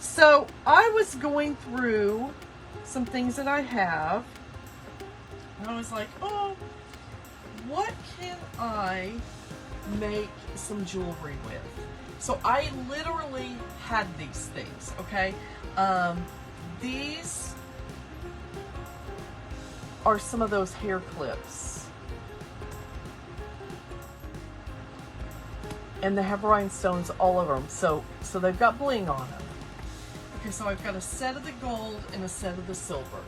So I was going through some things that I have, and I was like, oh, what can I make some jewelry with? So I literally had these things, okay? These are some of those hair clips. And they have rhinestones all over them. So they've got bling on them. Okay, so I've got a set of the gold and a set of the silver.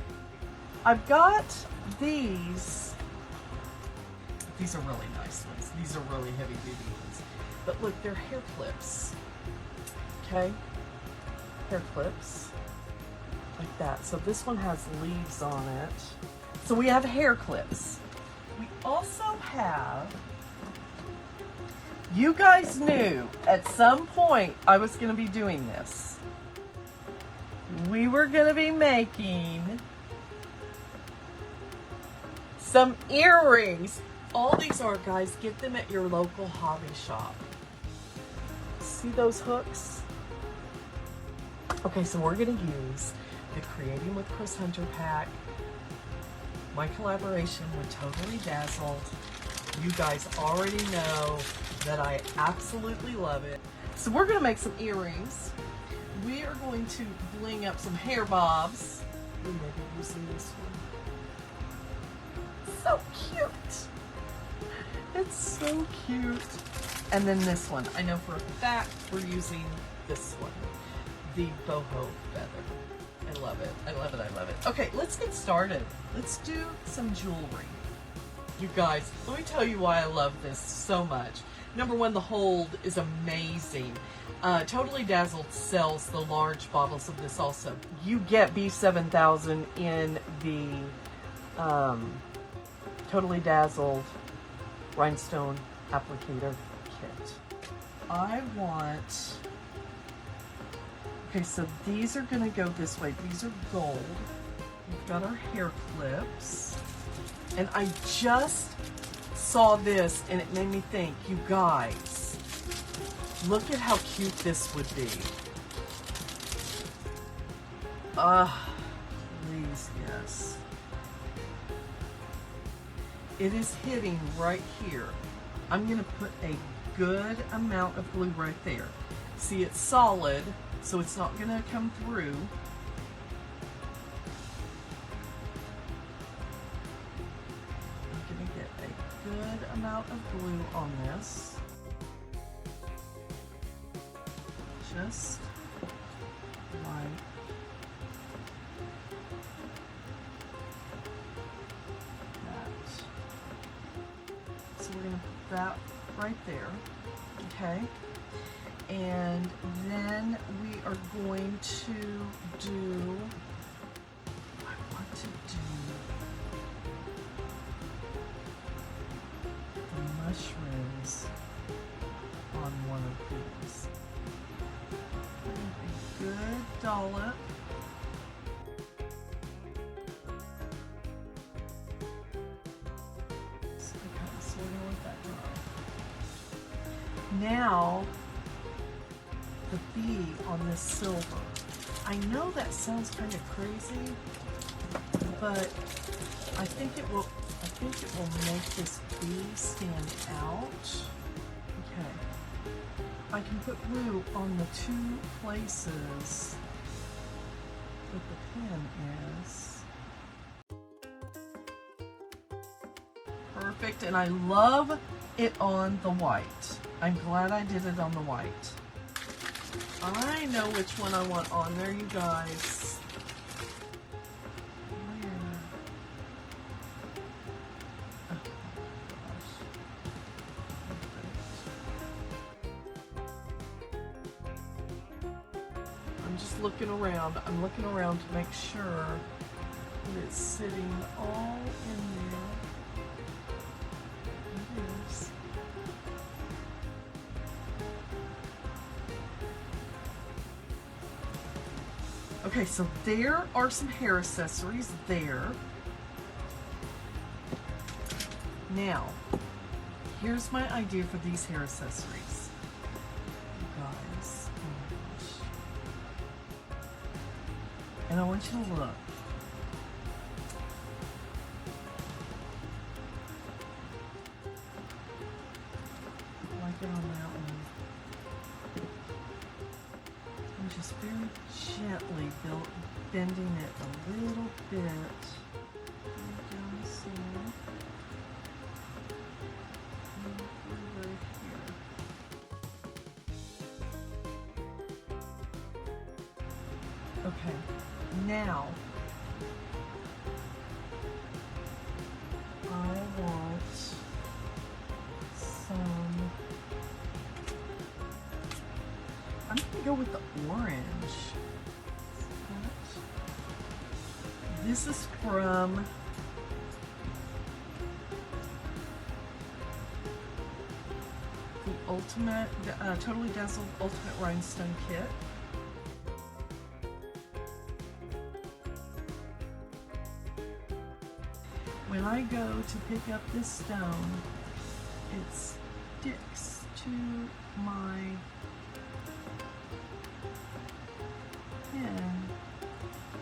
I've got these. These are really nice ones. These are really heavy duty ones. But look, they're hair clips. Okay? Hair clips. Like that. So this one has leaves on it. So we have hair clips. We also have, you guys knew at some point I was going to be doing this. We were going to be making some earrings. All these are, guys, get them at your local hobby shop. See those hooks? Okay, so we're going to use the Creating with Kris Hunter pack, my collaboration with Totally Dazzled. You guys already know that I absolutely love it. So we're going to make some earrings. We are going to bling up some hair bobs. Ooh, maybe using this one. So cute. It's so cute. And then this one. I know for a fact we're using this one. The boho feather. I love it. I love it. I love it. Okay, let's get started. Let's do some jewelry. You guys, let me tell you why I love this so much. Number one, the hold is amazing. Totally Dazzled sells the large bottles of this also. You get B7000 in the Totally Dazzled rhinestone applicator kit. I want... Okay, so these are going to go this way. These are gold. We've got our hair clips. And I just saw this and it made me think, you guys, look at how cute this would be. Please, yes. It is hitting right here. I'm going to put a good amount of glue right there. See, it's solid, so it's not going to come through. I'm going to get a good amount of glue on this. Just like that. So we're going to put that right there. Okay. And then we are going to do, I want to do the mushrooms on one of these. A good dollop. Okay, so we're going to let that dry. Now, the bee on this silver. I know that sounds kind of crazy, but I think it will make this bee stand out. Okay. I can put glue on the two places that the pin is. Perfect, and I love it on the white. I'm glad I did it on the white. I know which one I want on there, you guys. Where? Oh gosh. I'm just looking around. I'm looking around to make sure that it's sitting all in there. It is. Okay, so there are some hair accessories there. Now, here's my idea for these hair accessories. You guys, oh my And I want you to look. Like it on that one. I'm just very gently bending it a little bit. Down the seam. Right here. Okay, now I want some, I'm going to go with the orange. This is from the Ultimate, Totally Dazzled Ultimate Rhinestone Kit. When I go to pick up this stone, it sticks to my pen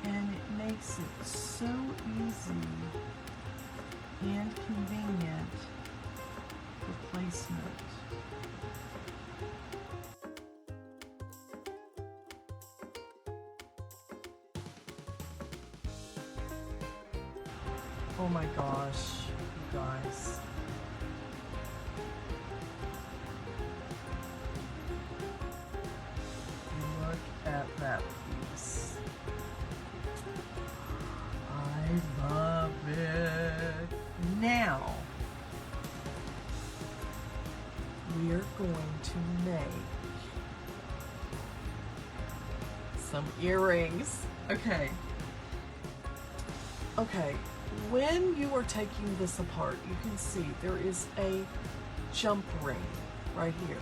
and it makes it so easy and convenient for placement. Oh my gosh, you guys. Look at that piece. I love it. Now, we are going to make some earrings. Okay. Okay. When you are taking this apart, you can see there is a jump ring right here.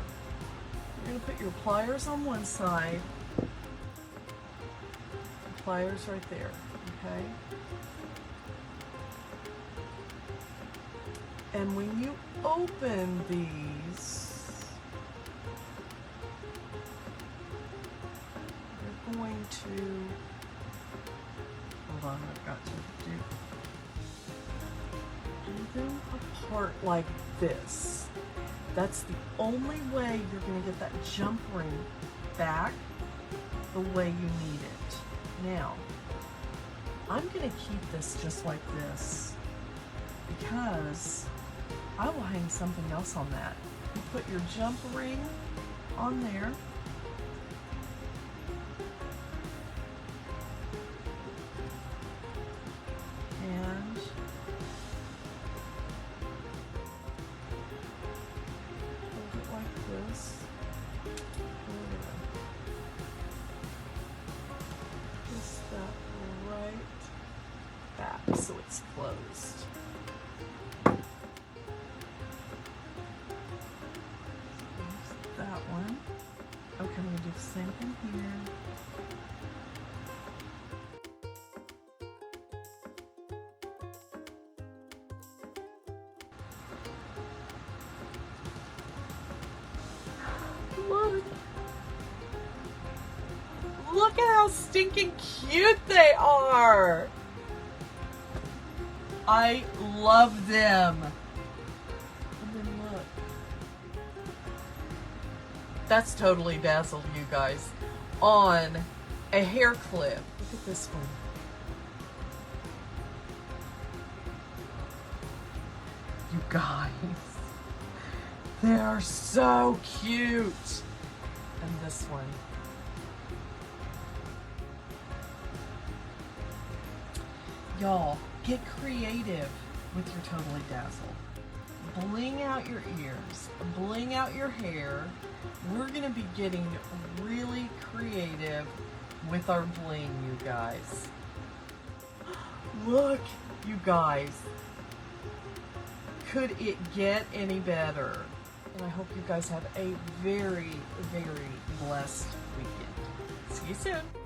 You're going to put your pliers on one side, pliers right there, okay? And when you open these, you're going to, hold on, I've got to do them apart like this. That's the only way you're going to get that jump ring back the way you need it. Now, I'm going to keep this just like this because I will hang something else on that. You put your jump ring on there. So it's closed. There's that one. Okay, I'm going to do the same thing here. Look! Look at how stinking cute they are! I love them. And then look. That's Totally Dazzled, you guys. On a hair clip. Look at this one. You guys. They are so cute. And this one. Y'all, get creative with your Totally Dazzled. Bling out your ears, bling out your hair. We're gonna be getting really creative with our bling, you guys. Look, you guys. Could it get any better? And I hope you guys have a very, very blessed weekend. See you soon.